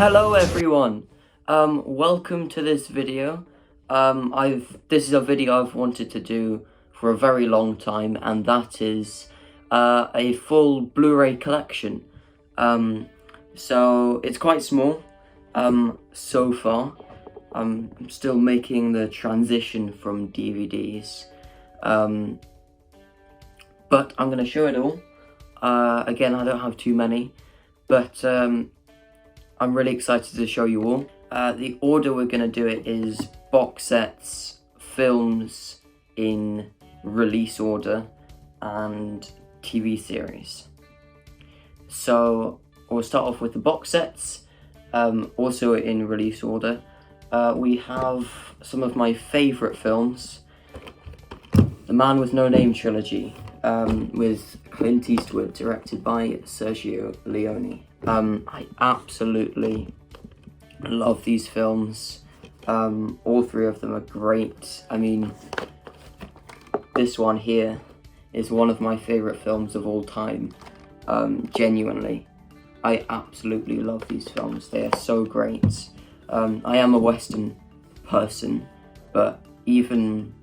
Hello everyone, welcome to this video. This is a video I've wanted to do for a very long time, and that is a full Blu Ray collection. So it's quite small so far. I'm still making the transition from DVDs, but I'm going to show it all. Again, I don't have too many, but I'm really excited to show you all. The order we're going to do it is box sets, films in release order, and TV series. So we'll start off with the box sets, also in release order. We have some of my favourite films. The Man with No Name trilogy, with Clint Eastwood, directed by Sergio Leone. I absolutely love these films. All three of them are great. I mean, this one here is one of my favourite films of all time. Genuinely, I absolutely love these films. They are so great. I am a Western person, but even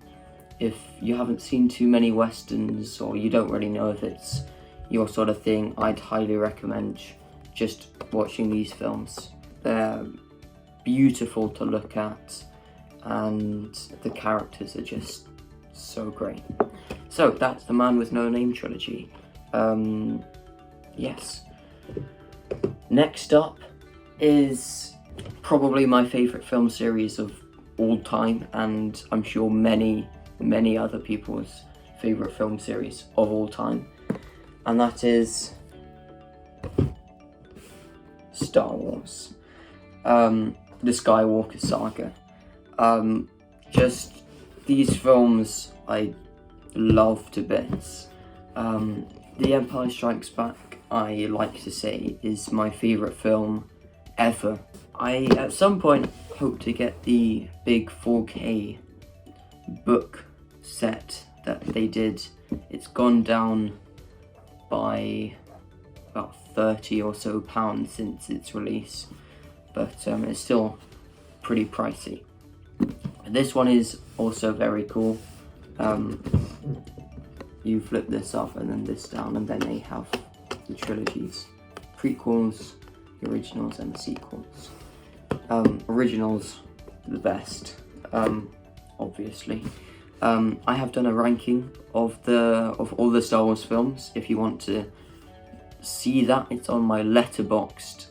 if you haven't seen too many Westerns, or you don't really know if it's your sort of thing, I'd highly recommend just watching these films. They're beautiful to look at, and the characters are just so great. So that's the Man with No Name trilogy. Yes. Next up is probably my favourite film series of all time, and I'm sure many other people's favourite film series of all time, and that is Star Wars, the Skywalker saga. Just these films I love to bits. The Empire Strikes Back, I like to say, is my favourite film ever. I at some point hope to get the big 4K book set that they did. It's gone down by about 30 or so pounds since its release, but it's still pretty pricey. This one is also very cool. You flip this up and then this down, and then they have the trilogies, prequels, the originals, and the sequels. Originals the best, obviously. I have done a ranking of all the Star Wars films. If you want to see that, it's on my Letterboxd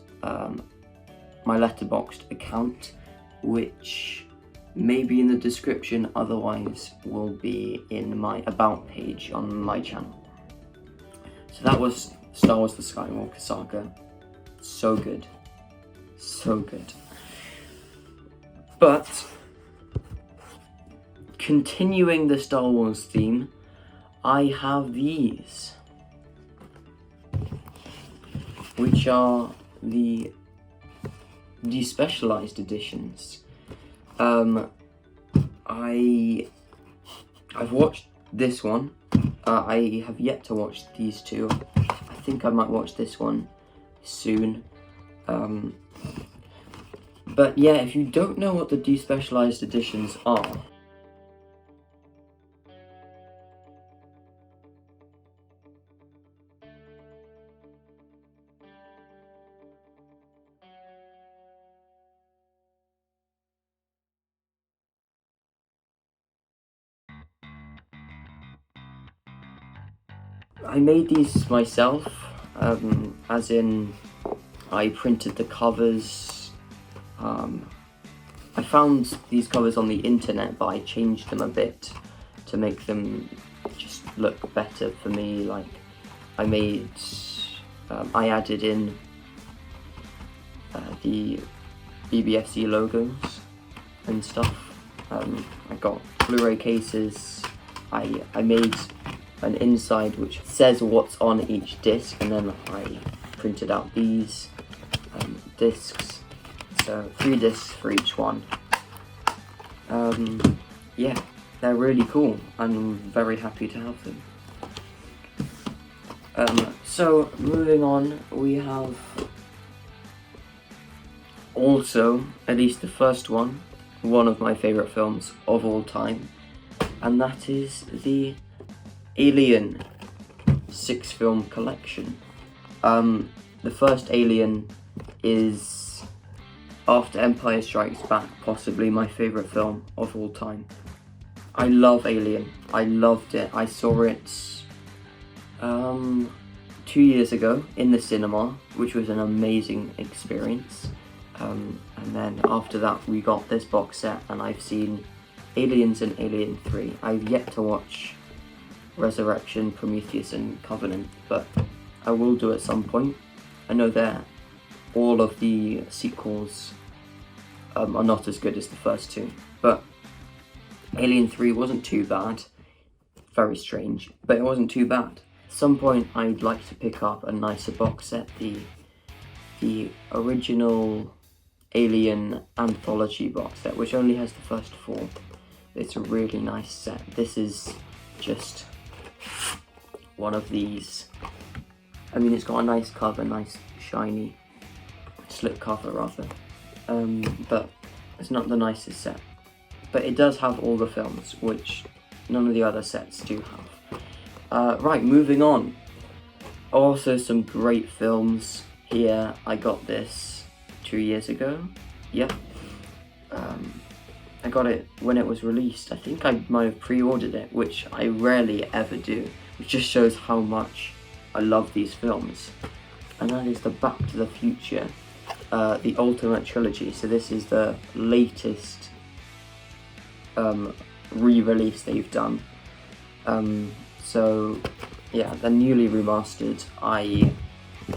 account, which may be in the description, otherwise will be in my about page on my channel. So that was Star Wars The Skywalker Saga. So good. So good. But continuing the Star Wars theme, I have these, which are the despecialized editions. I've watched this one. I have yet to watch these two. I think I might watch this one soon. But yeah, if you don't know what the despecialized editions are, I made these myself, as in I printed the covers. I found these covers on the internet, but I changed them a bit to make them just look better for me. Like, I added in the BBFC logos and stuff. I got Blu Ray cases. I made an inside which says what's on each disc, and then I printed out these discs, so 3 discs for each one. Yeah, they're really cool. I'm very happy to have them. So moving on, we have Also, at least the first one of my favourite films of all time, and that is the Alien 6-film collection. The first Alien is, after Empire Strikes Back, possibly my favourite film of all time. I love Alien. I loved it. I saw it 2 years ago in the cinema, which was an amazing experience. And then after that we got this box set, and I've seen Aliens and Alien 3. I've yet to watch Resurrection, Prometheus and Covenant, but I will do at some point. I know that all of the sequels are not as good as the first two, but Alien 3 wasn't too bad. Very strange, but it wasn't too bad. At some point I'd like to pick up a nicer box set, the original Alien anthology box set, which only has the first 4. It's a really nice set. This is just one of these. I mean, it's got a nice cover, nice shiny slip cover rather, but it's not the nicest set. But it does have all the films, which none of the other sets do have. Right, moving on. Also some great films here. I got this 2 years ago. Yeah. I got it when it was released. I think I might have pre-ordered it, which I rarely ever do, which just shows how much I love these films. And that is the Back to the Future, the Ultimate Trilogy. So this is the latest re-release they've done. So yeah, they're newly remastered. I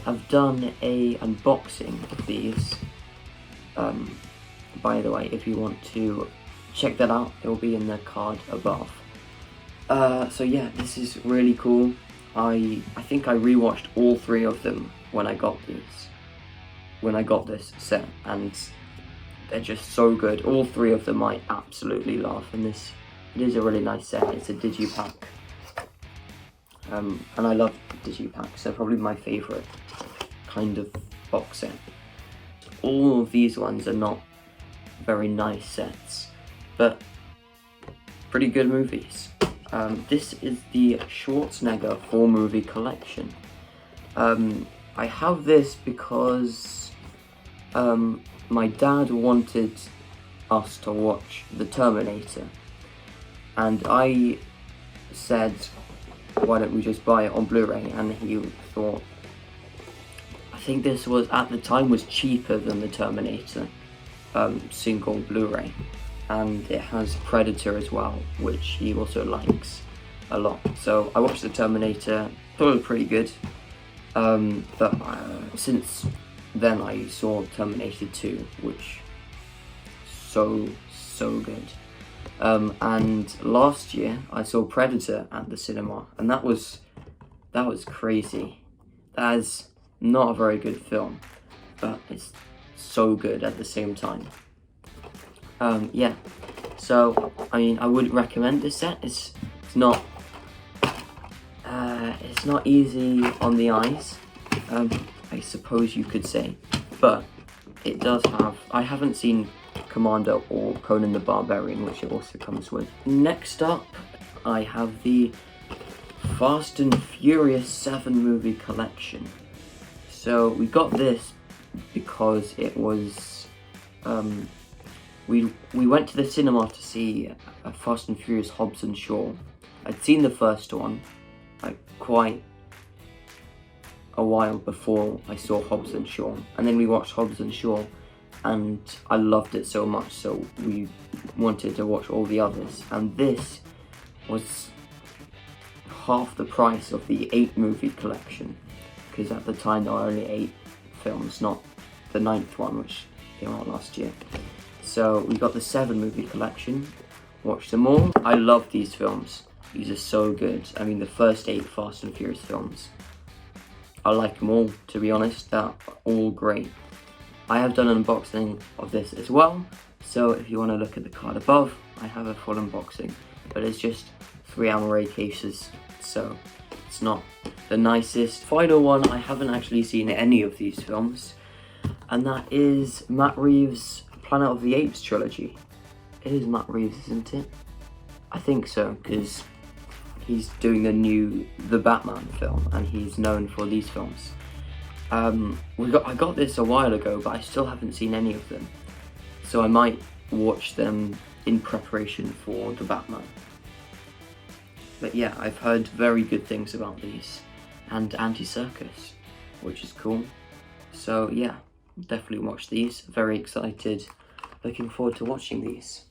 have done a unboxing of these. By the way, if you want to check that out, it will be in the card above. So yeah, this is really cool. I think I rewatched all 3 of them when I got this set, and they're just so good. All 3 of them I absolutely love, and it is a really nice set. It's a digipack, and I love digipacks. They're probably my favourite kind of box set. All of these ones are not very nice sets, but pretty good movies. This is the Schwarzenegger 4-movie collection. I have this because my dad wanted us to watch The Terminator, and I said, why don't we just buy it on Blu Ray? And he thought, I think this was, at the time, was cheaper than The Terminator single Blu Ray, and it has Predator as well, which he also likes a lot. So I watched The Terminator, thought it was pretty good, but since then I saw Terminator 2, which so good. And last year I saw Predator at the cinema, and that was crazy. That is not a very good film, but it's so good at the same time. Yeah, so I mean, I would recommend this set. It's not easy on the eyes, I suppose you could say, but it does have, I haven't seen Commando or Conan the Barbarian, which it also comes with. Next up, I have the Fast and Furious 7 movie collection. So we got this because it was, we went to the cinema to see Fast and Furious Hobbs and Shaw. I'd seen the first one like quite a while before I saw Hobbs and Shaw, and then we watched Hobbs and Shaw, and I loved it so much, so we wanted to watch all the others, and this was half the price of the 8 movie collection, because at the time there were only 8 films, not the 9th one which came out last year. So we got the 7 movie collection, watched them all. I love these films. These are so good. I mean, the first 8 Fast and Furious films, I like them all, to be honest. They're all great. I have done an unboxing of this as well, so if you want to look at the card above, I have a full unboxing, but it's just 3 Amaray cases, so it's not the nicest. Final one, I haven't actually seen any of these films, and that is Matt Reeves' Planet of the Apes trilogy. It is Matt Reeves, isn't it? I think so, because he's doing the Batman film, and he's known for these films. I got this a while ago, but I still haven't seen any of them, so I might watch them in preparation for the Batman. But yeah, I've heard very good things about these, and Anti-Circus, which is cool. So yeah, definitely watch these. Very excited, looking forward to watching these.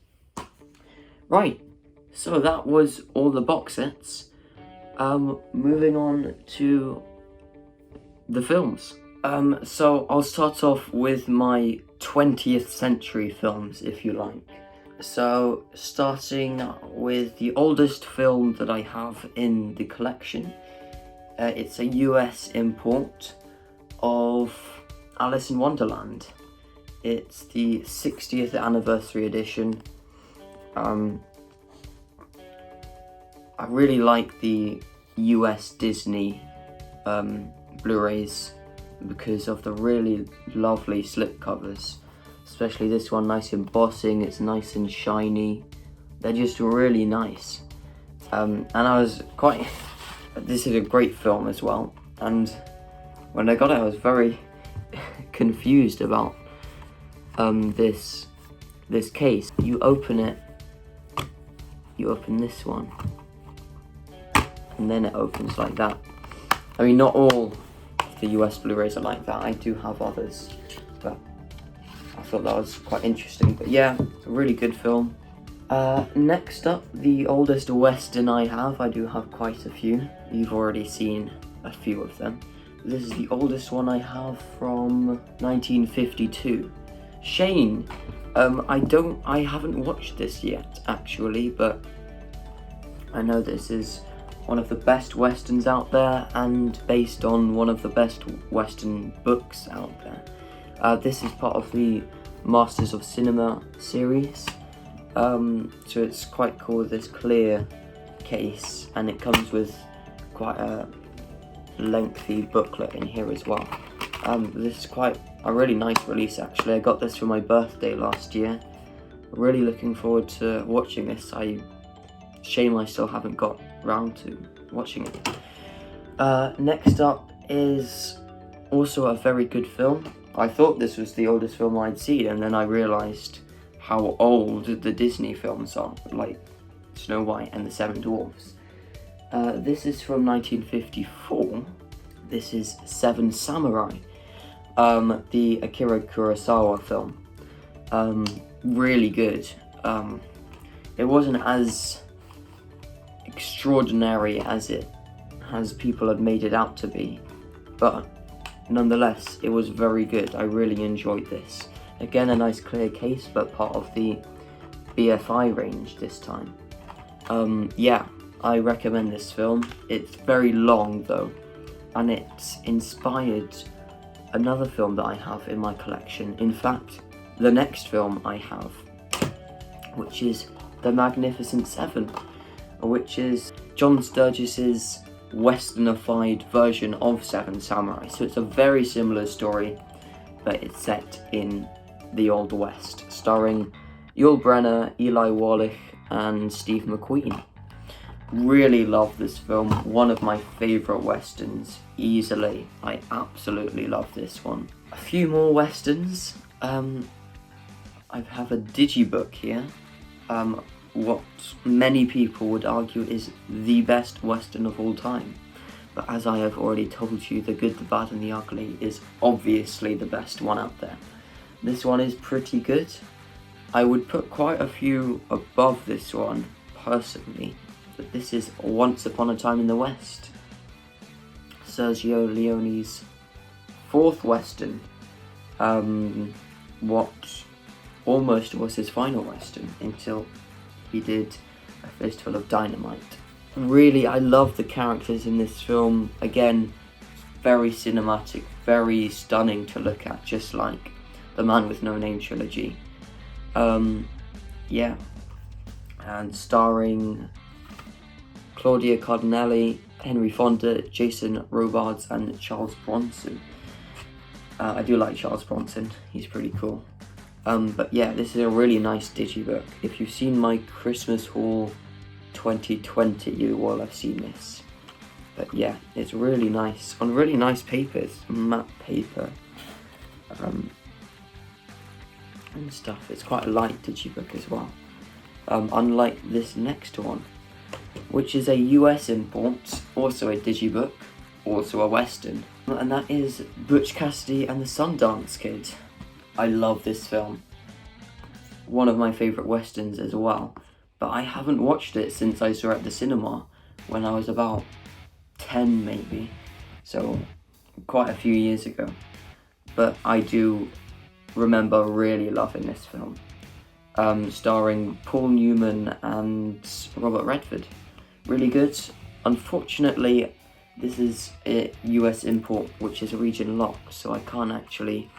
Right, so that was all the box sets. Moving on to the films. So I'll start off with my 20th century films, if you like. So starting with the oldest film that I have in the collection. It's a US import of Alice in Wonderland. It's the 60th anniversary edition. I really like the US Disney Blu-rays because of the really lovely slipcovers. Especially this one, nice embossing, it's nice and shiny. They're just really nice. And I was quite... This is a great film as well. And when I got it, I was very confused about this case. You open it, you open this one, and then it opens like that. I mean, not all the US Blu-rays are like that. I do have others, but I thought that was quite interesting. But yeah, a really good film. Next up, the oldest Western I have. I do have quite a few. You've already seen a few of them. This is the oldest one I have from 1952. Shane. I haven't watched this yet, actually, but I know this is one of the best Westerns out there, and based on one of the best Western books out there. This is part of the Masters of Cinema series. So it's quite cool, this clear case, and it comes with quite a lengthy booklet in here as well. This is quite a really nice release, actually. I got this for my birthday last year. Really looking forward to watching this. Shame I still haven't got round to watching it. Next up is also a very good film. I thought this was the oldest film I'd seen, and then I realised how old the Disney films are, like Snow White and the Seven Dwarfs. This is from 1954. This is Seven Samurai, the Akira Kurosawa film. Really good. It wasn't as extraordinary as people had made it out to be, but nonetheless, it was very good. I really enjoyed this. Again, a nice clear case, but part of the BFI range this time. Yeah, I recommend this film. It's very long though, and it's inspired another film that I have in my collection. In fact, the next film I have, which is The Magnificent Seven, which is John Sturgis's westernified version of Seven Samurai. So it's a very similar story, but it's set in the Old West, starring Yul Brynner, Eli Wallach, and Steve McQueen. Really love this film. One of my favourite westerns, easily. I absolutely love this one. A few more westerns. I have a digibook here. What many people would argue is the best western of all time. But as I have already told you, The Good, the Bad and the Ugly is obviously the best one out there. This one is pretty good. I would put quite a few above this one, personally. But this is Once Upon a Time in the West, Sergio Leone's fourth western. What almost was his final western until he did A Fistful of Dynamite. Really, I love the characters in this film. Again, very cinematic, very stunning to look at, just like The Man with No Name trilogy. Yeah, and starring Claudia Cardinelli, Henry Fonda, Jason Robards, and Charles Bronson. I do like Charles Bronson, he's pretty cool. But yeah, this is a really nice digibook. If you've seen my Christmas haul 2020, you will have seen this. But yeah, it's really nice, on really nice papers, matte paper, and stuff. It's quite a light digibook as well, unlike this next one, which is a US import, also a digibook, also a Western, and that is Butch Cassidy and the Sundance Kid. I love this film, one of my favourite Westerns as well, but I haven't watched it since I saw it at the cinema when I was about 10 maybe, so quite a few years ago. But I do remember really loving this film, starring Paul Newman and Robert Redford. Really good. Unfortunately, this is a US import, which is a region lock, so I can't actually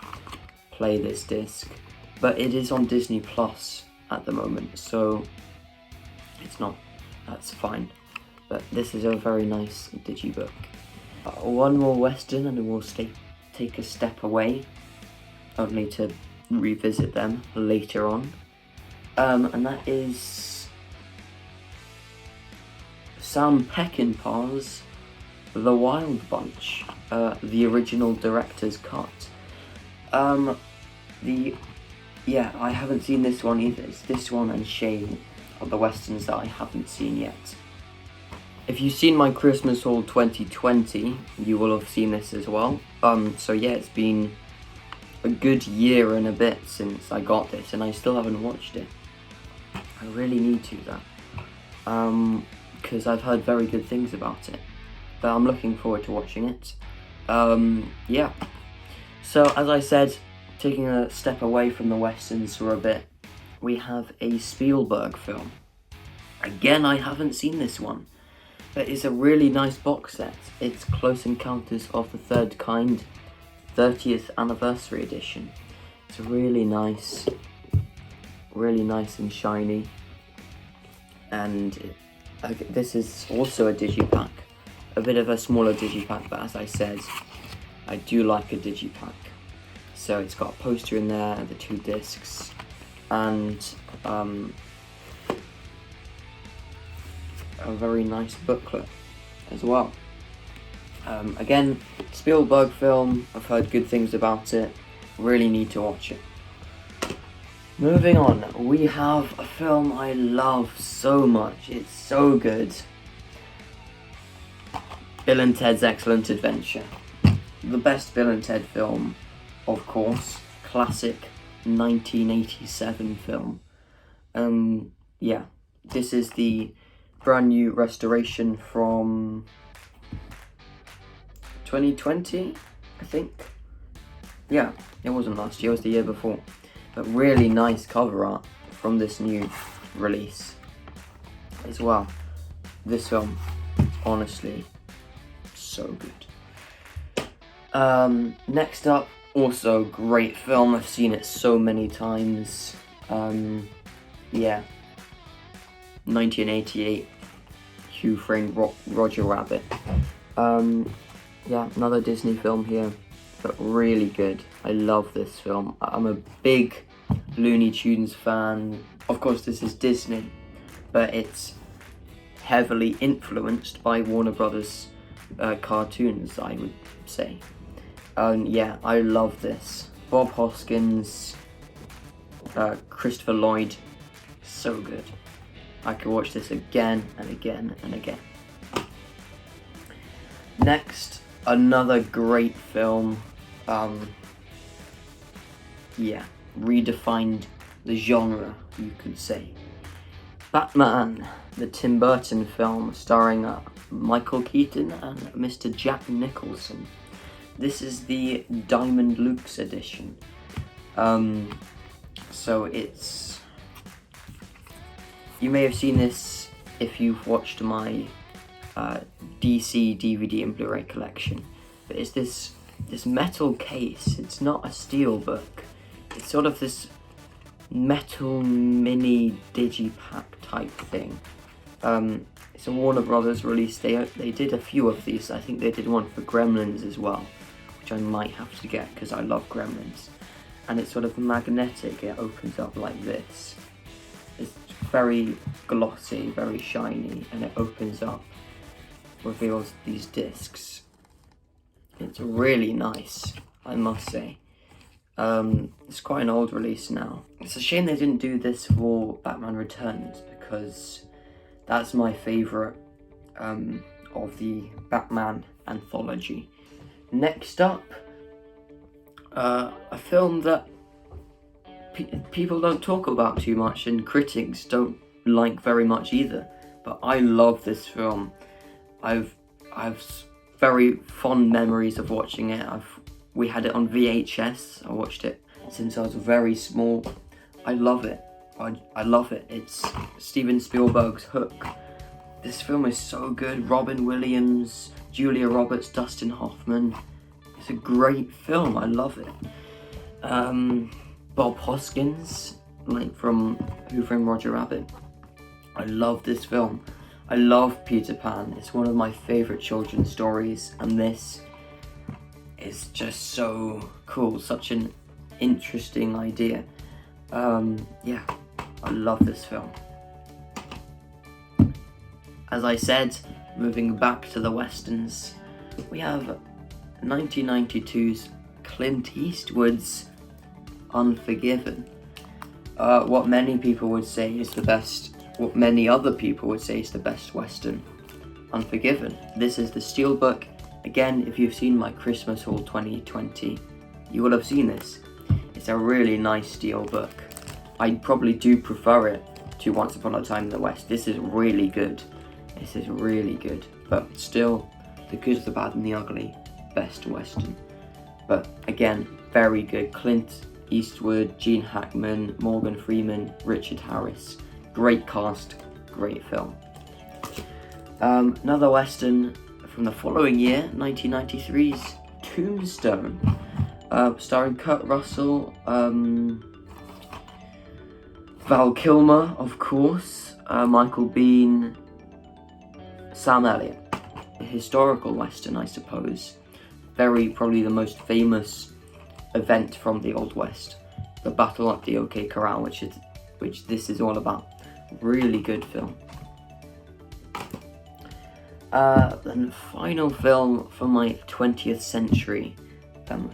play this disc, but it is on Disney Plus at the moment, so it's not, that's fine. But this is a very nice digibook. One more Western and we'll take a step away, only to revisit them later on. And that is Sam Peckinpah's The Wild Bunch, the original director's cut. Yeah, I haven't seen this one either. It's this one and Shane are the Westerns that I haven't seen yet. If you've seen my Christmas haul 2020, you will have seen this as well. So yeah, it's been a good year and a bit since I got this, and I still haven't watched it. I really need to though, because I've heard very good things about it. But I'm looking forward to watching it. Yeah. So as I said, taking a step away from the Westerns for a bit, we have a Spielberg film. Again, I haven't seen this one, but it's a really nice box set. It's Close Encounters of the Third Kind, 30th Anniversary Edition. It's really nice and shiny. And this is also a digipack, a bit of a smaller digipack, but as I said, I do like a digipack. So it's got a poster in there and the 2 discs, and a very nice booklet as well. Again, Spielberg film, I've heard good things about it, really need to watch it. Moving on, we have a film I love so much, it's so good. Bill and Ted's Excellent Adventure. The best Bill and Ted film, of course, classic 1987 film. Yeah, this is the brand new restoration from 2020, I think. Yeah, it wasn't last year, it was the year before. But really nice cover art from this new release as well. This film, honestly, so good. Next up, also great film, I've seen it so many times. Yeah, 1988, Who Framed Roger Rabbit. Yeah, another Disney film here, but really good. I love this film. I'm a big Looney Tunes fan. Of course, this is Disney, but it's heavily influenced by Warner Brothers cartoons, I would say. Yeah, I love this. Bob Hoskins, Christopher Lloyd, so good. I could watch this again and again and again. Next, another great film. Yeah, redefined the genre, you could say. Batman, the Tim Burton film starring Michael Keaton and Mr. Jack Nicholson. This is the Diamond Luxe edition. So it's... You may have seen this if you've watched my DC DVD and Blu Ray collection. But it's this metal case. It's not a steel book. It's sort of this metal mini digipack type thing. It's a Warner Brothers release. They did a few of these. I think they did one for Gremlins as well, which which I might have to get because I love Gremlins. And it's sort of magnetic, it opens up like this. It's very glossy, very shiny, and it opens up, reveals these discs. It's really nice, I must say. It's quite an old release now. It's a shame they didn't do this for Batman Returns, because that's my favourite of the Batman anthology. Next up, a film that people don't talk about too much and critics don't like very much either, but I love this film. I've very fond memories of watching it. We had it on VHS. I watched it since I was very small. I love it. I love it. It's Steven Spielberg's Hook. This film is so good. Robin Williams, Julia Roberts, Dustin Hoffman. It's a great film. I love it. Bob Hoskins, like from Who Framed Roger Rabbit. I love this film. I love Peter Pan. It's one of my favourite children's stories, and this is just so cool. Such an interesting idea. Yeah, I love this film. As I said, moving back to the westerns, we have 1992's Clint Eastwood's Unforgiven. What many people would say is the best, what many other people would say is the best western, Unforgiven. This is the steelbook. Again, if you've seen my Christmas haul 2020, you will have seen this. It's a really nice steelbook. I probably do prefer it to Once Upon a Time in the West. This is really good. This is really good. But still, The Good, the Bad and the Ugly, best western. But again, very good. Clint Eastwood, Gene Hackman, Morgan Freeman, Richard Harris. Great cast, great film. Another western from the following year, 1993's Tombstone, starring Kurt Russell, Val Kilmer, of course, Michael Biehn, Sam Elliott. A historical western, I suppose. Probably the most famous event from the Old West, the Battle at the OK Corral, which this is all about. Really good film. Then the final film for my 20th century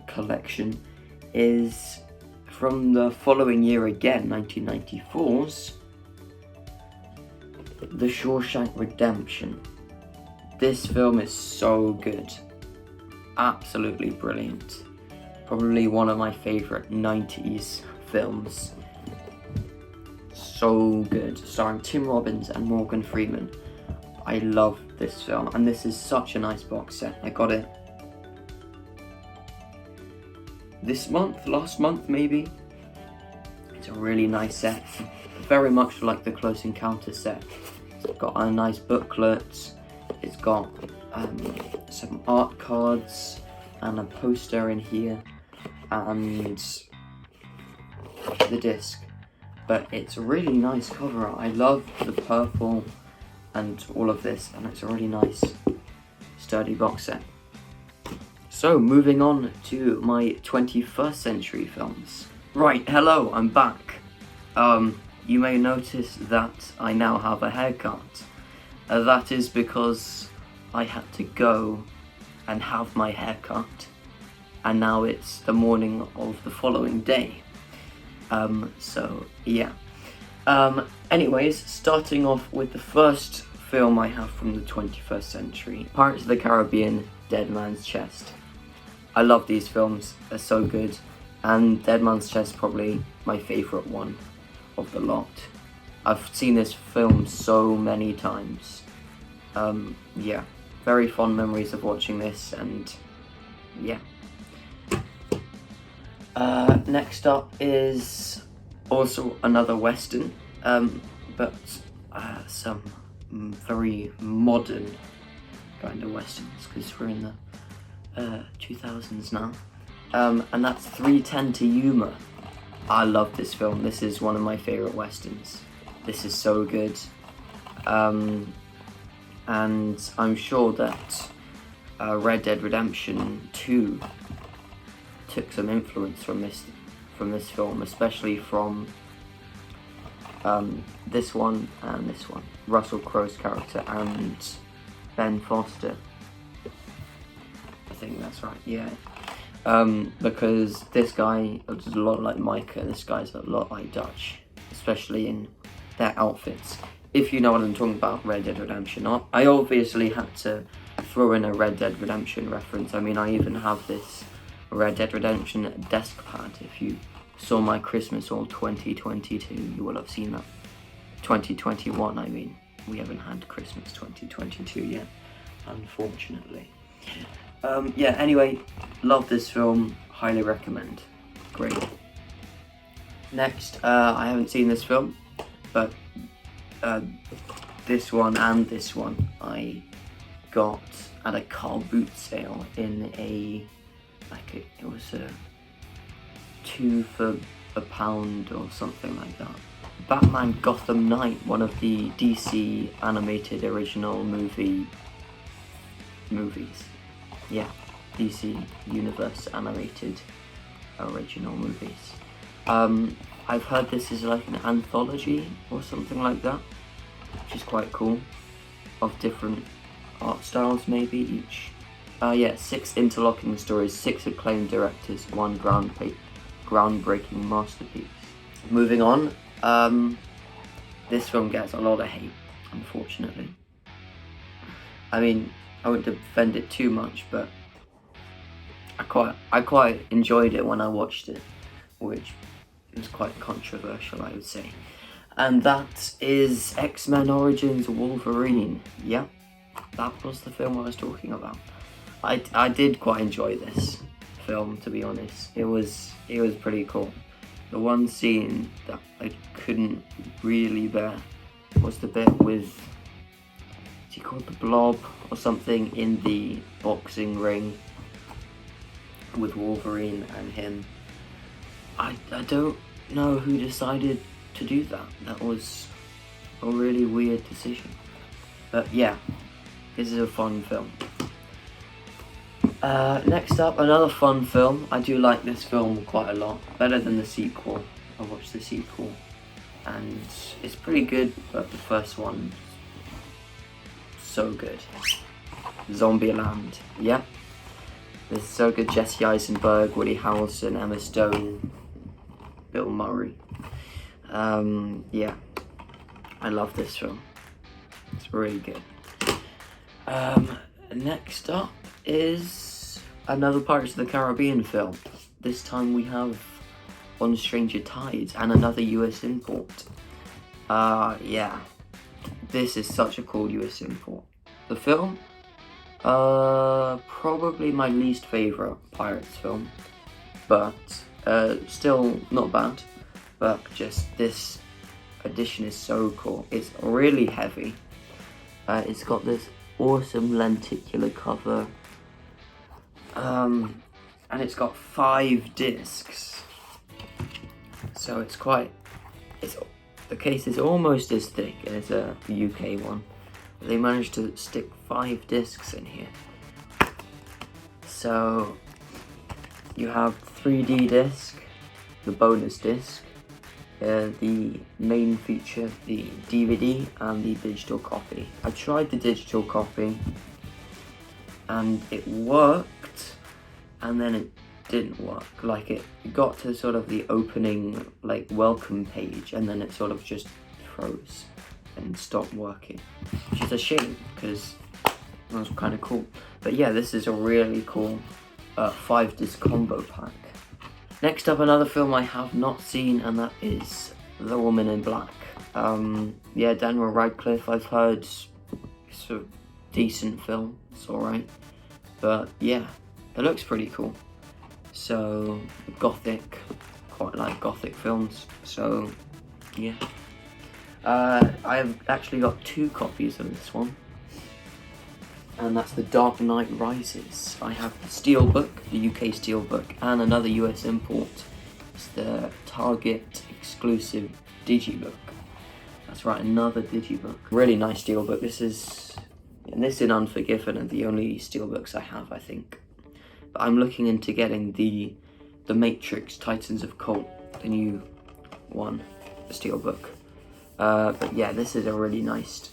collection is from the following year again, 1994's The Shawshank Redemption. This film is so good. Absolutely brilliant. Probably one of my favourite 90s films. So good. Starring Tim Robbins and Morgan Freeman. I love this film, and this is such a nice box set. I got it this month, last month maybe. It's a really nice set. Very much like the Close Encounter set. It's got a nice booklet. It's got some art cards and a poster in here and the disc. But it's a really nice cover. I love the purple and all of this, and it's a really nice sturdy box set. So moving on to my 21st century films. Right, hello, I'm back. You may notice that I now have a haircut. That is because I had to go and have my hair cut, and now it's the morning of the following day. So yeah. Anyways, starting off with the first film I have from the 21st century, Pirates of the Caribbean, Dead Man's Chest. I love these films, they're so good, and Dead Man's Chest is probably my favourite one of the lot. I've seen this film so many times. Yeah, very fond memories of watching this, and yeah. Next up is also another western, but some very modern kind of westerns, because we're in the 2000s now, and that's 3:10 to Yuma. I love this film. This is one of my favourite westerns. This is so good, and I'm sure that Red Dead Redemption 2 took some influence from this film, especially from this one and this one, Russell Crowe's character and Ben Foster. I think that's right, yeah. Because this guy is a lot like Micah, this guy's a lot like Dutch, especially in their outfits. If you know what I'm talking about, Red Dead Redemption. I obviously had to throw in a Red Dead Redemption reference. I mean, I even have this Red Dead Redemption desk pad. If you saw my Christmas haul 2022, you will have seen that. 2021, I mean. We haven't had Christmas 2022 yet, unfortunately. Yeah, anyway, love this film, highly recommend. Great. Next, I haven't seen this film, but this one and this one I got at a car boot sale in it was a 2 for £1 or something like that. Batman Gotham Knight, one of the DC animated original movies. Yeah, DC Universe animated original movies. I've heard this is like an anthology or something like that, which is quite cool, of different art styles maybe each. Yeah, 6 interlocking stories, 6 acclaimed directors, 1 groundbreaking masterpiece. Moving on, this film gets a lot of hate, unfortunately. I mean, I won't defend it too much, but I quite enjoyed it when I watched it, which is quite controversial, I would say. And that is X-Men Origins Wolverine. Yeah, that was the film I was talking about. I did quite enjoy this film, to be honest. It was pretty cool. The one scene that I couldn't really bear was the bit with, is he called the Blob or something, in the boxing ring with Wolverine and him. I don't know who decided to do that. That was a really weird decision. But yeah, this is a fun film. Next up, another fun film. I do like this film quite a lot. Better than the sequel. I watched the sequel and it's pretty good, but the first one, so good. Zombieland, yeah. This is so good. Jesse Eisenberg, Woody Harrelson, Emma Stone, Bill Murray. Yeah, I love this film. It's really good. Next up is another Pirates of the Caribbean film. This time we have On Stranger Tides and another US import. Yeah, this is such a cool US import. The film, probably my least favourite Pirates film, but still not bad. But just this edition is so cool. It's really heavy. It's got this awesome lenticular cover, and it's got 5 discs. So the case is almost as thick as a UK one. They managed to stick 5 discs in here. So you have 3D disc, the bonus disc, the main feature, the DVD, and the digital copy. I tried the digital copy and it worked, and then it didn't work. Like, it got to sort of the opening, like, welcome page, and then it sort of just froze and stopped working, which is a shame because it was kind of cool. But yeah, this is a really cool 5-disc combo pack. Next up, another film I have not seen, and that is The Woman in Black. Yeah, Daniel Radcliffe, I've heard it's a decent film, it's alright. But yeah, it looks pretty cool. So, gothic, quite like gothic films, so yeah. I've actually got 2 copies of this one, and that's The Dark Knight Rises. I have the Steelbook, the UK Steelbook, and another US import. It's the Target exclusive Digibook. That's right, another Digibook. Really nice Steelbook. This and Unforgiven are the only Steelbooks I have, I think. But I'm looking into getting the The Matrix Titans of Cult, the new one, the Steelbook. But yeah, this is a really nice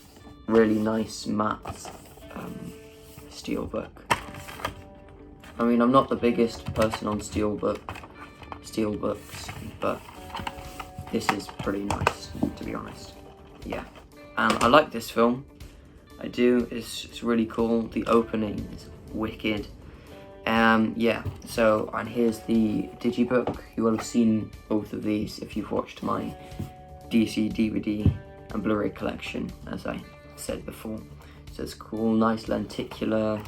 matte Steelbook. I mean, I'm not the biggest person on Steelbooks, but this is pretty nice, to be honest. Yeah, and I like this film. I do. It's really cool. The opening is wicked. Yeah. So, and here's the digibook. You will have seen both of these if you've watched my DC DVD and Blu Ray collection, as I said before. So it's cool, nice lenticular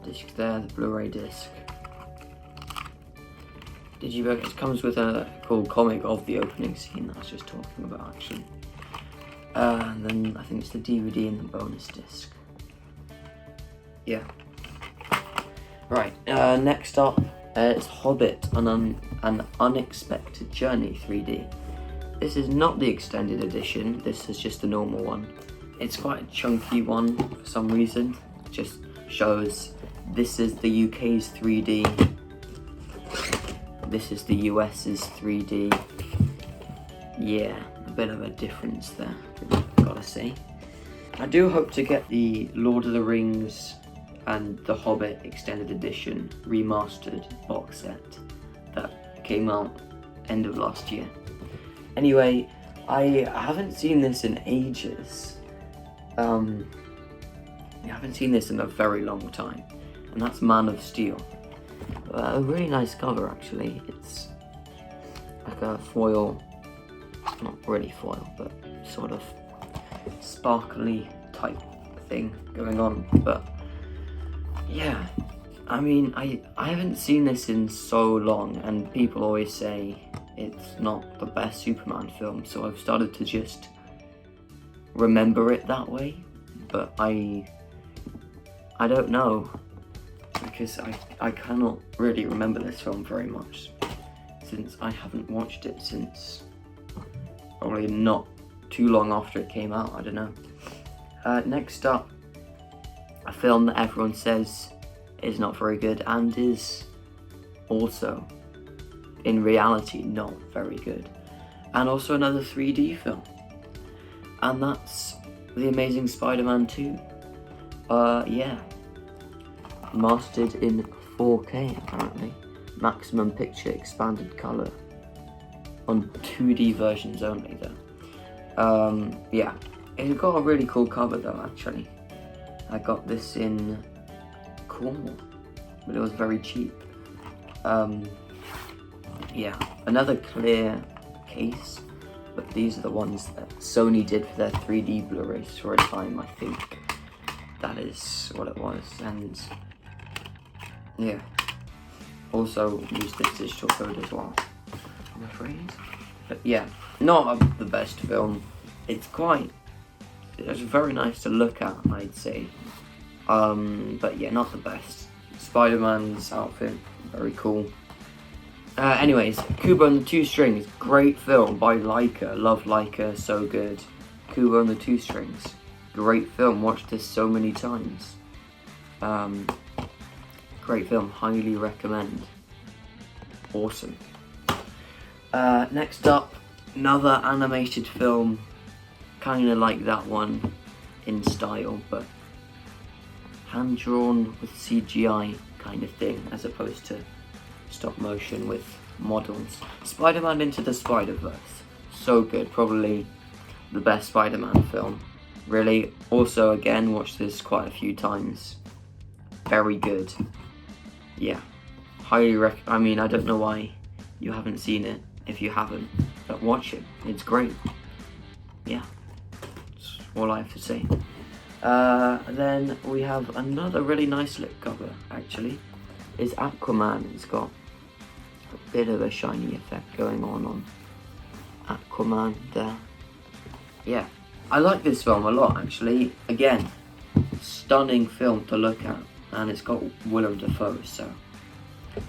disc there, the Blu Ray disc. Digibook, it comes with a cool comic of the opening scene that I was just talking about, actually. And then I think it's the DVD and the bonus disc. Yeah. Right, next up, it's Hobbit, an Unexpected Journey 3D. This is not the extended edition, this is just the normal one. It's quite a chunky one for some reason. It just shows this is the UK's 3D, this is the US's 3D. Yeah, a bit of a difference there, gotta say. I do hope to get the Lord of the Rings and the Hobbit extended edition remastered box set that came out end of last year. Anyway, I haven't seen this in ages. I haven't seen this in a very long time, and that's Man of Steel. A really nice cover, actually. It's like a foil, not really foil, but sort of sparkly type thing going on. But yeah, I mean, I haven't seen this in so long, and people always say it's not the best Superman film, so I've started to just remember it that way. But I don't know, because I cannot really remember this film very much, since I haven't watched it since probably not too long after it came out, I don't know. Next up, a film that everyone says is not very good and is also in reality not very good, and also another 3D film, and that's The Amazing Spider-Man 2. Yeah, mastered in 4K apparently, maximum picture expanded color, on 2D versions only though. Yeah, it got a really cool cover though, actually. I got this in Cornwall, but it was very cheap. Yeah, another clear case, but these are the ones that Sony did for their 3D Blu-rays for a time, I think. That is what it was, and yeah, also use this digital code as well, I'm afraid. But yeah, not the best film. It's very nice to look at, I'd say. But yeah, not the best. Spider-Man's outfit, very cool. Anyways, Kubo and the Two Strings, great film by Leica. Love Leica, so good. Kubo and the Two Strings, great film. Watched this so many times. Great film, highly recommend. Awesome. Next up, another animated film, kind of like that one in style, but hand-drawn with CGI kind of thing, as opposed to stop motion with models. Spider-Man Into the Spider-Verse, so good, probably the best Spider-Man film, really. Also, again, watched this quite a few times, very good. Yeah, highly I mean, I don't know why you haven't seen it if you haven't, but watch it, it's great. Yeah, that's all I have to say. Then we have another really nice lip cover, actually, is Aquaman. It's got a bit of a shiny effect going on Aquaman there. Yeah, I like this film a lot, actually. Again, stunning film to look at, and it's got Willem Dafoe, so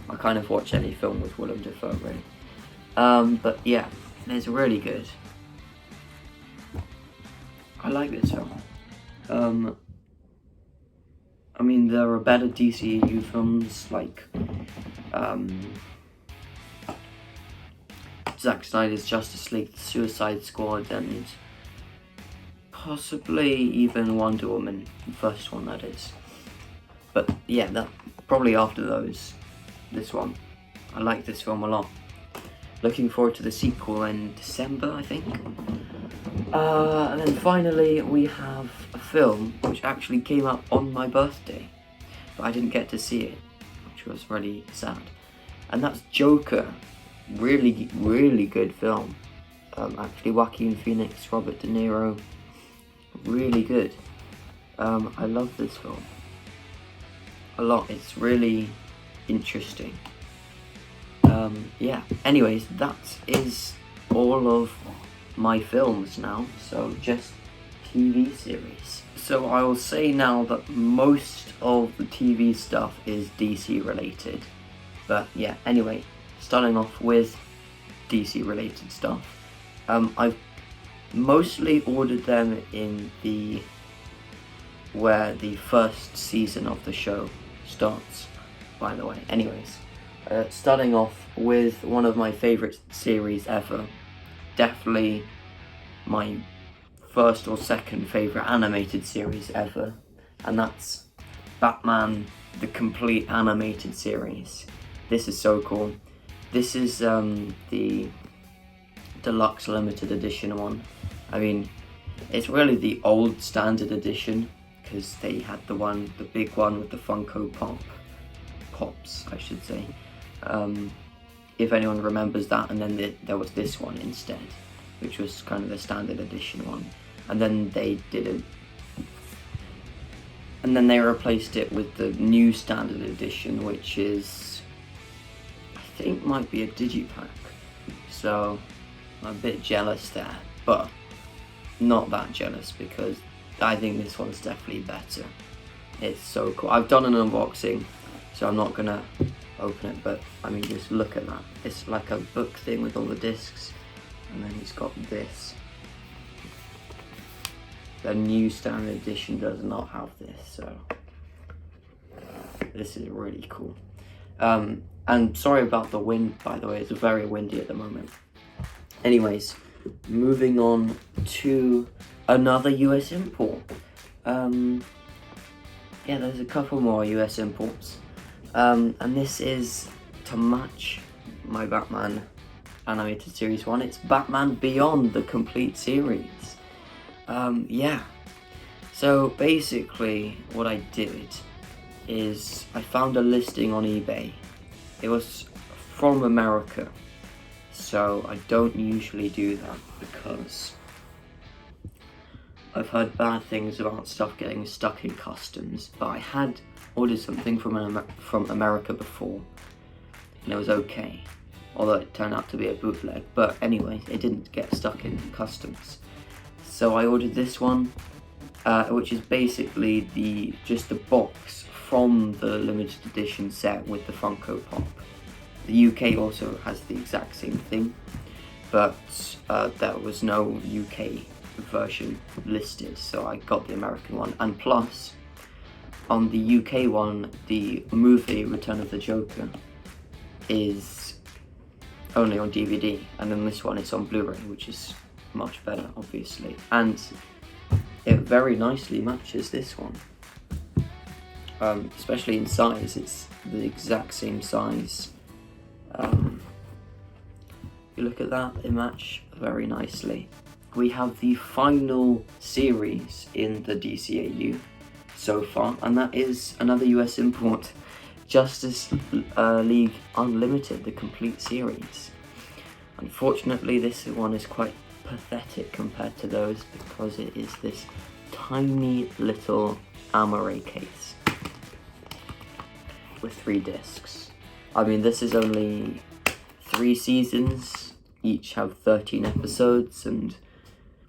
I kind of watch any film with Willem Dafoe, really. But yeah, it's really good. I like this film. I mean, there are better DCEU films like Zack Snyder's Justice League, The Suicide Squad, and possibly even Wonder Woman, the first one that is. But yeah, that probably after those, this one. I like this film a lot. Looking forward to the sequel in December, I think. And then finally we have a film which actually came out on my birthday, but I didn't get to see it, which was really sad. And that's Joker. Really, really good film. Actually, Joaquin Phoenix, Robert De Niro, really good. I love this film a lot. It's really interesting. Yeah, anyways, that is all of my films now, so just TV series. So I will say now that most of the TV stuff is DC related, but yeah, anyway, starting off with DC related stuff. I've mostly ordered them in where the first season of the show starts, by the way. Anyways, starting off with one of my favourite series ever, definitely my first or second favourite animated series ever, and that's Batman, the complete animated series. This is so cool. This is the deluxe limited edition one. I mean, it's really the old standard edition, because they had the big one with the Funko Pops, I should say. If anyone remembers that, and then there was this one instead, which was kind of the standard edition one. And then they replaced it with the new standard edition, which is, I think, might be a digipack. So I'm a bit jealous there, but not that jealous, because I think this one's definitely better. It's so cool. I've done an unboxing, so I'm not gonna open it, but I mean, just look at that. It's like a book thing with all the discs, and then he's got this. The new standard edition does not have this, so this is really cool. And sorry about the wind, by the way, it's very windy at the moment. Anyways, moving on to another US import. Yeah, there's a couple more US imports. And this is to match my Batman animated series one. It's Batman Beyond, the complete series. Yeah. So basically what I did is I found a listing on eBay. It was from America. So I don't usually do that because I've heard bad things about stuff getting stuck in customs, but I had ordered something from America before, and it was okay, although it turned out to be a bootleg. But anyway, it didn't get stuck in customs. So I ordered this one, which is basically just the box from the limited edition set with the Funko Pop. The UK also has the exact same thing, but there was no UK version listed, so I got the American one. And plus, on the UK one, the movie Return of the Joker is only on DVD, and then this one it's on Blu Ray, which is much better, obviously, and it very nicely matches this one, especially in size. It's the exact same size. You look at that, they match very nicely. We have the final series in the DCAU so far, and that is another US import, Justice League Unlimited, the complete series. Unfortunately, this one is quite pathetic compared to those, because it is this tiny little Amaray case with 3 discs. I mean, this is only 3 seasons, each have 13 episodes, and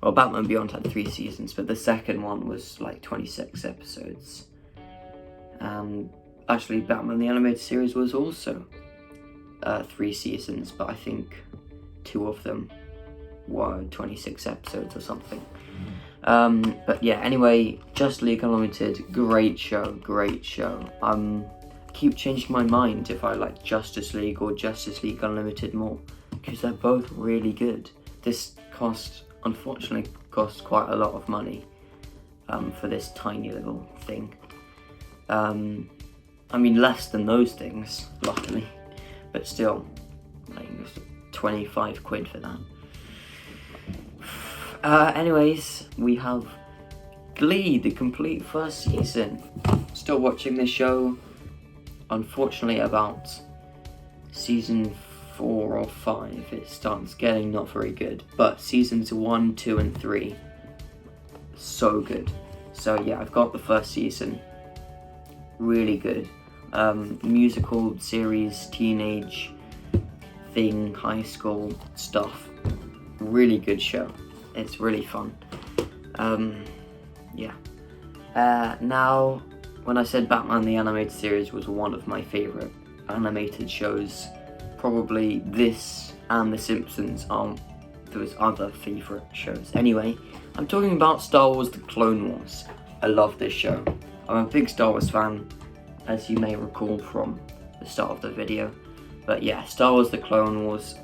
well, Batman Beyond had 3 seasons, but the second one was like 26 episodes. Actually, Batman the Animated Series was also 3 seasons, but I think 2 of them were 26 episodes or something. But yeah, anyway, Justice League Unlimited, great show. Keep changing my mind if I like Justice League or Justice League Unlimited more, because they're both really good. This unfortunately cost quite a lot of money for this tiny little thing. I mean, less than those things, luckily, but still, like 25 quid for that. Anyways, we have Glee, the complete first season. Still watching this show. Unfortunately, about season 4 or 5, it starts getting not very good. But seasons 1, 2, and 3, so good. So yeah, I've got the first season. Really good. Musical series, teenage thing, high school stuff. Really good show. It's really fun. Yeah. Now, when I said Batman the Animated Series was one of my favourite animated shows, probably this and The Simpsons are those other favourite shows. Anyway, I'm talking about Star Wars The Clone Wars. I love this show. I'm a big Star Wars fan, as you may recall from the start of the video. But yeah, Star Wars The Clone Wars,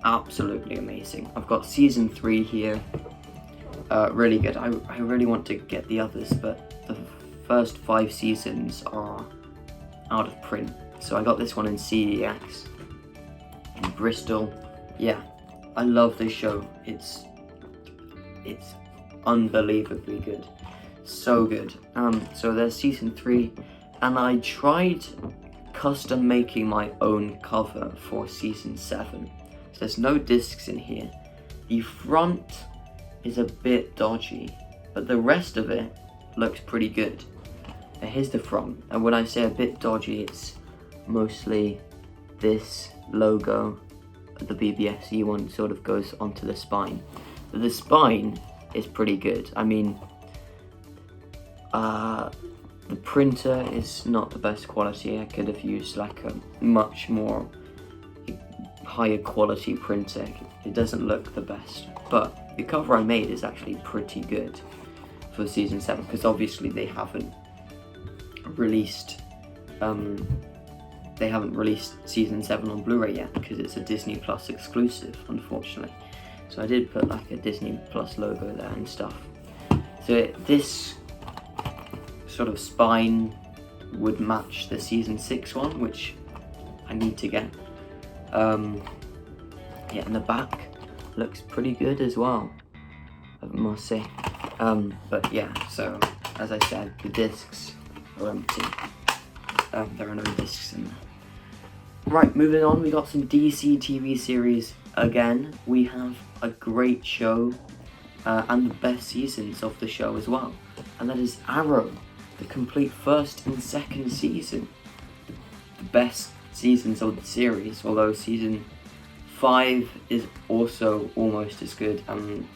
absolutely amazing. I've got season 3 here. Really good. I really want to get the others, but the first 5 seasons are out of print. So I got this one in CEX in Bristol. Yeah, I love this show. It's unbelievably good. So good. So there's season 3, and I tried custom making my own cover for season 7. So there's no discs in here. The front is a bit dodgy, but the rest of it looks pretty good. And here's the front, and when I say a bit dodgy, it's mostly this logo, the BBFC one, sort of goes onto the spine. But the spine is pretty good. I mean, the printer is not the best quality. I could have used like a much more higher quality printer. It doesn't look the best, but the cover I made is actually pretty good for season 7, because obviously they haven't released season 7 on Blu Ray yet, because it's a Disney Plus exclusive, unfortunately. So I did put like a Disney Plus logo there and stuff. So this sort of spine would match the season 6 one, which I need to get. Yeah, and the back looks pretty good as well, I must say. But yeah, so as I said, the discs are empty. There are no discs in there. Right, moving on, we got some DC TV series again. We have a great show and the best seasons of the show as well, and that is Arrow, the complete first and second season. The best seasons of the series, although season 5 is also almost as good, and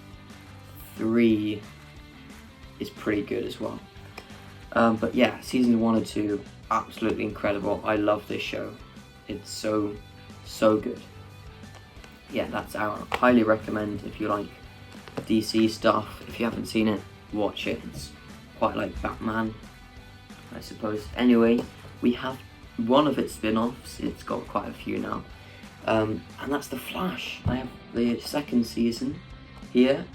3 is pretty good as well. But yeah, season 1 and 2, absolutely incredible. I love this show. It's so good. Yeah, that's Arrow. Highly recommend if you like DC stuff. If you haven't seen it, watch it. It's quite like Batman, I suppose. Anyway, we have one of its spin-offs. It's got quite a few now. And that's The Flash. I have the second season here.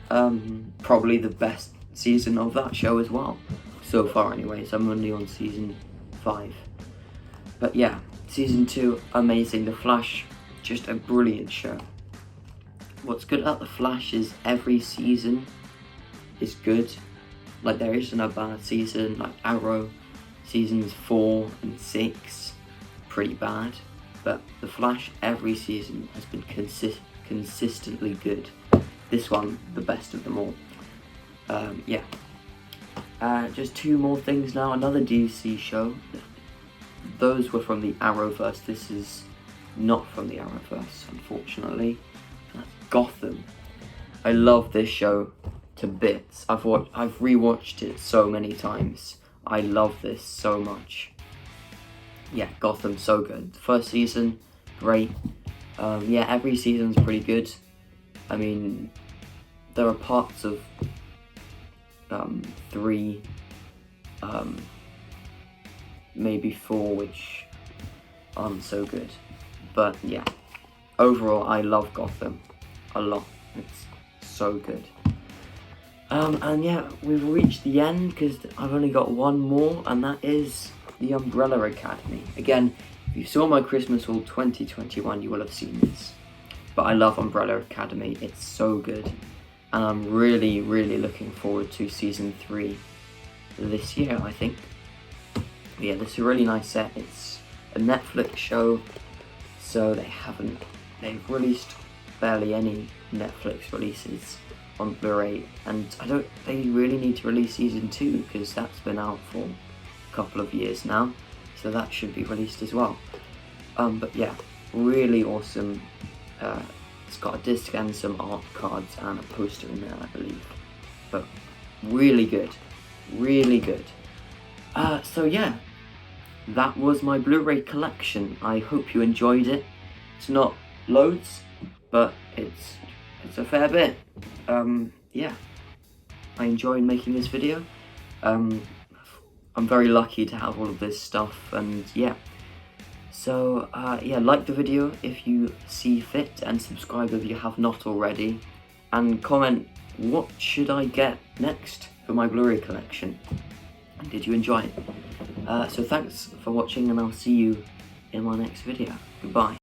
Probably the best season of that show as well. So far anyways, I'm only on season 5. But yeah, season 2, amazing. The Flash, just a brilliant show. What's good about The Flash is every season is good. Like, there isn't a bad season. Like Arrow, seasons 4 and 6, pretty bad. But The Flash, every season has been consistently good. This one, the best of them all. Yeah. Just 2 more things now. Another DC show. Those were from the Arrowverse. This is not from the Arrowverse, unfortunately. That's Gotham. I love this show to bits. I've rewatched it so many times. I love this so much. Yeah, Gotham, so good. The first season, great. Yeah, every season's pretty good. I mean, there are parts of 3, maybe 4, which aren't so good. But yeah, overall I love Gotham a lot. It's so good. And yeah, we've reached the end because I've only got one more, and that is The Umbrella Academy. Again, if you saw my Christmas haul 2021, you will have seen this. But I love Umbrella Academy, it's so good. And I'm really, really looking forward to season 3 this year, I think. But yeah, this is a really nice set. It's a Netflix show, so they've released barely any Netflix releases on Blu-ray, and they really need to release season 2 because that's been out for a couple of years now, so that should be released as well. But yeah, really awesome. It's got a disc and some art cards and a poster in there, I believe. But really good, really good. So yeah, that was my Blu-ray collection. I hope you enjoyed it. It's not loads, but it's a fair bit. Yeah, I enjoyed making this video. I'm very lucky to have all of this stuff, and yeah. So yeah, like the video if you see fit, and subscribe if you have not already, and comment what should I get next for my Blu-ray collection, and did you enjoy it? So thanks for watching, and I'll see you in my next video. Goodbye.